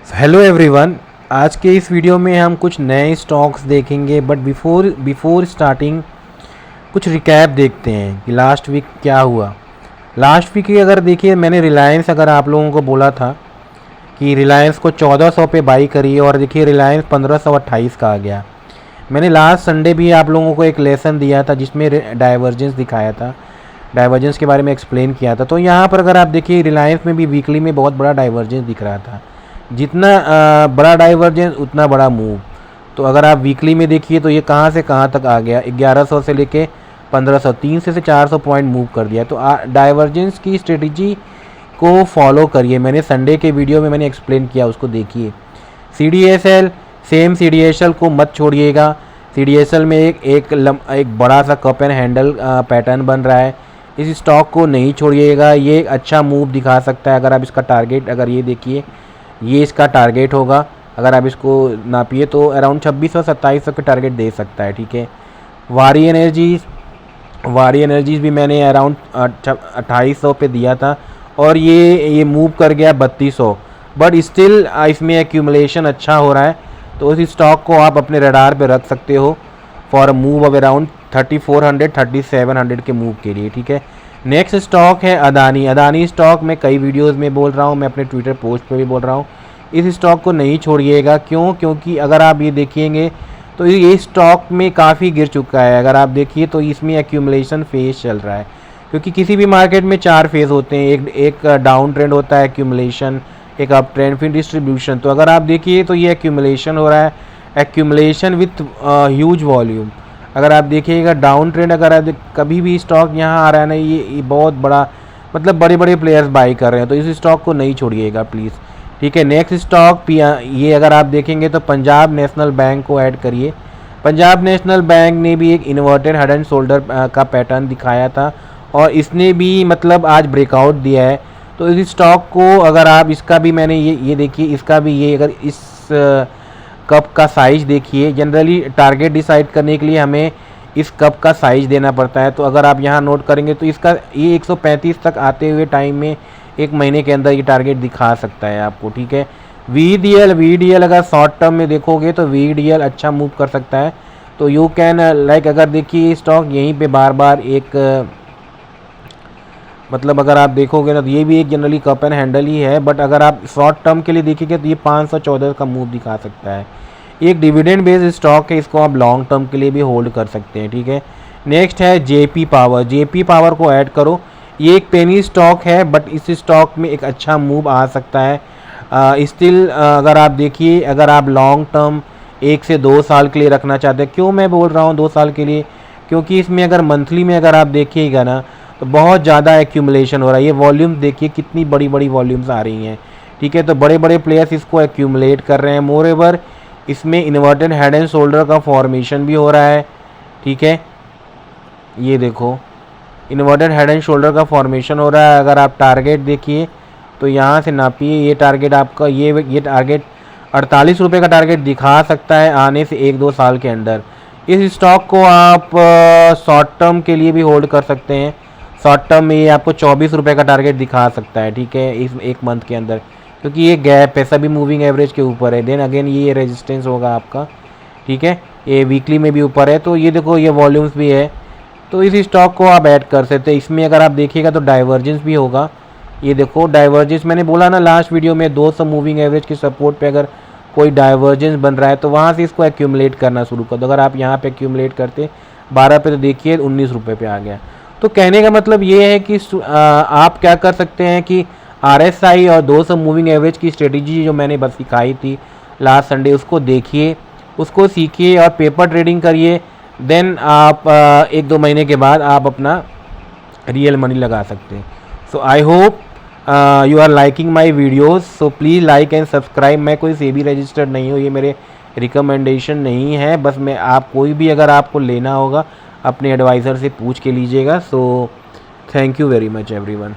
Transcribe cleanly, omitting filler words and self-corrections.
Hello everyone. आज के इस वीडियो में हम कुछ नए स्टॉक्स देखेंगे, बट बिफोर स्टार्टिंग कुछ रिकैप देखते हैं कि लास्ट वीक क्या हुआ। लास्ट वीक की अगर देखिए, मैंने रिलायंस, अगर आप लोगों को बोला था कि रिलायंस को 1400 पे बाई करिए, और देखिए रिलायंस 1528 का आ गया। मैंने लास्ट संडे भी आप लोगों को एक लेसन दिया था जिसमें डाइवर्जेंस दिखाया था, डाइवर्जेंस के बारे में एक्सप्लेन किया था। तो यहाँ पर अगर आप देखिए, रिलायंस में भी वीकली में बहुत बड़ा डाइवर्जेंस दिख रहा था। जितना बड़ा डाइवर्जेंस उतना बड़ा मूव। तो अगर आप वीकली में देखिए तो ये कहाँ से कहाँ तक आ गया, 1100 से लेके 1500, 300 से 400 पॉइंट मूव कर दिया। तो डाइवर्जेंस की स्ट्रेटजी को फॉलो करिए। मैंने संडे के वीडियो में मैंने एक्सप्लेन किया, उसको देखिए। CDSL, सेम CDSL को मत छोड़िएगा। CDSL में एक बड़ा सा कप एंड हैंडल पैटर्न बन रहा है। इस स्टॉक को नहीं छोड़िएगा, ये एक अच्छा मूव दिखा सकता है। अगर आप इसका टारगेट, अगर ये देखिए, ये इसका टारगेट होगा। अगर आप इसको नापिए तो अराउंड 2600-2700 के टारगेट दे सकता है। ठीक है। वारी एनर्जीज भी मैंने अराउंड 2800 पे दिया था, और ये मूव कर गया 3200, बट स्टिल इसमें एक्यूमुलेशन अच्छा हो रहा है। तो इस स्टॉक को आप अपने रडार पे रख सकते हो फॉर मूव ऑफ अराउंड 3400-3700 के मूव के लिए। ठीक है। नेक्स्ट स्टॉक है अदानी स्टॉक। मैं कई वीडियोस में बोल रहा हूँ, मैं अपने ट्विटर पोस्ट पे भी बोल रहा हूँ, इस स्टॉक को नहीं छोड़िएगा। क्योंकि अगर आप ये देखेंगे तो ये स्टॉक में काफ़ी गिर चुका है। अगर आप देखिए तो इसमें एक्यूमुलेशन फेज चल रहा है, क्योंकि किसी भी मार्केट में 4 फेज होते हैं। एक डाउन ट्रेंड होता है, एक्यूमुलेशन, एक अप ट्रेंड, फिर डिस्ट्रीब्यूशन। तो अगर आप देखिए तो ये एक्यूमुलेशन हो रहा है, एक्यूमुलेशन विथ ह्यूज वॉल्यूम। अगर आप देखिएगा डाउन ट्रेंड, अगर आप कभी भी स्टॉक यहाँ आ रहा है ना, ये बहुत बड़ा, मतलब बड़े बड़े प्लेयर्स बाई कर रहे हैं। तो इस स्टॉक को नहीं छोड़िएगा प्लीज़। ठीक है। नेक्स्ट स्टॉक ये अगर आप देखेंगे तो पंजाब नेशनल बैंक को ऐड करिए। पंजाब नेशनल बैंक ने भी एक इन्वर्टेड हेड एंड शोल्डर का पैटर्न दिखाया था, और इसने भी मतलब आज ब्रेकआउट दिया है। तो इस स्टॉक को अगर आप, इसका भी मैंने ये देखिए, इसका भी ये, अगर इस कप का साइज देखिए, जनरली टारगेट डिसाइड करने के लिए हमें इस कप का साइज देना पड़ता है। तो अगर आप यहाँ नोट करेंगे तो इसका ये 135 तक आते हुए टाइम में, एक महीने के अंदर ये टारगेट दिखा सकता है आपको। ठीक है। VDL अगर शॉर्ट टर्म में देखोगे तो VDL अच्छा मूव कर सकता है। तो यू कैन लाइक, अगर देखिए स्टॉक यहीं पे बार बार एक मतलब अगर आप देखोगे ना, तो ये भी एक जनरली कप एंड हैंडल ही है, बट अगर आप शॉर्ट टर्म के लिए देखेंगे तो ये 514 का मूव दिखा सकता है। एक डिविडेंड बेस्ड स्टॉक है, इसको आप लॉन्ग टर्म के लिए भी होल्ड कर सकते हैं। ठीक है। नेक्स्ट है JP पावर को ऐड करो। ये एक पेनी स्टॉक है, बट इस स्टॉक में एक अच्छा मूव आ सकता है। स्टिल अगर आप देखिए, अगर आप लॉन्ग टर्म 1 से 2 साल के लिए रखना चाहते हैं, क्यों मैं बोल रहा हूँ 2 साल के लिए, क्योंकि इसमें अगर मंथली में अगर आप देखिएगा ना, तो बहुत ज़्यादा एक्यूमुलेशन हो रहा है। ये वॉल्यूम देखिए, कितनी बड़ी बड़ी वॉल्यूम्स आ रही हैं। ठीक है। तो बड़े बड़े प्लेयर्स इसको एक्यूमुलेट कर रहे हैं। मोर एवर इसमें इन्वर्टेड हेड एंड शोल्डर का फॉर्मेशन भी हो रहा है। ठीक है। ये देखो, इन्वर्टेड हेड एंड शोल्डर का फॉर्मेशन हो रहा है। अगर आप टारगेट देखिए तो यहाँ से नापिए, ये टारगेट आपका, ये टारगेट 48 रुपये का टारगेट दिखा सकता है आने से 1-2 साल के अंदर। इस स्टॉक को आप शॉर्ट टर्म के लिए भी होल्ड कर सकते हैं। शॉर्ट टर्म में ये आपको 24 रुपये का टारगेट दिखा सकता है। ठीक है। इस 1 मंथ के अंदर, क्योंकि ये गैप है, सभी मूविंग एवरेज के ऊपर है। देन अगेन ये रेजिस्टेंस होगा आपका। ठीक है। ये वीकली में भी ऊपर है। तो ये देखो, ये वॉल्यूम्स भी है। तो इस स्टॉक को आप ऐड कर सकते हैं। इसमें अगर आप देखिएगा तो डाइवर्जेंस भी होगा। ये देखो डाइवर्जेंस, मैंने बोला ना लास्ट वीडियो में, 200 मूविंग एवरेज के सपोर्ट पे अगर कोई डाइवर्जेंस बन रहा है तो वहाँ से इसको एक्यूमुलेट करना शुरू कर दो। अगर आप यहाँ पे एक्यूमुलेट करते 12 पे, तो देखिए 19 रुपये पे आ गया। तो कहने का मतलब ये है कि आप क्या कर सकते हैं कि RSI और 200 मूविंग एवरेज की स्ट्रेटजी जो मैंने बस सिखाई थी लास्ट संडे, उसको देखिए, उसको सीखिए और पेपर ट्रेडिंग करिए। देन आप 1-2 महीने के बाद आप अपना रियल मनी लगा सकते हैं। So I hope you are liking my videos. So please like and subscribe. मैं कोई सेबी रजिस्टर्ड नहीं हूँ, ये मेरे रिकमेंडेशन नहीं है। बस मैं, आप कोई भी अगर आपको लेना होगा अपने एडवाइज़र से पूछ के लीजिएगा। So thank you very much everyone.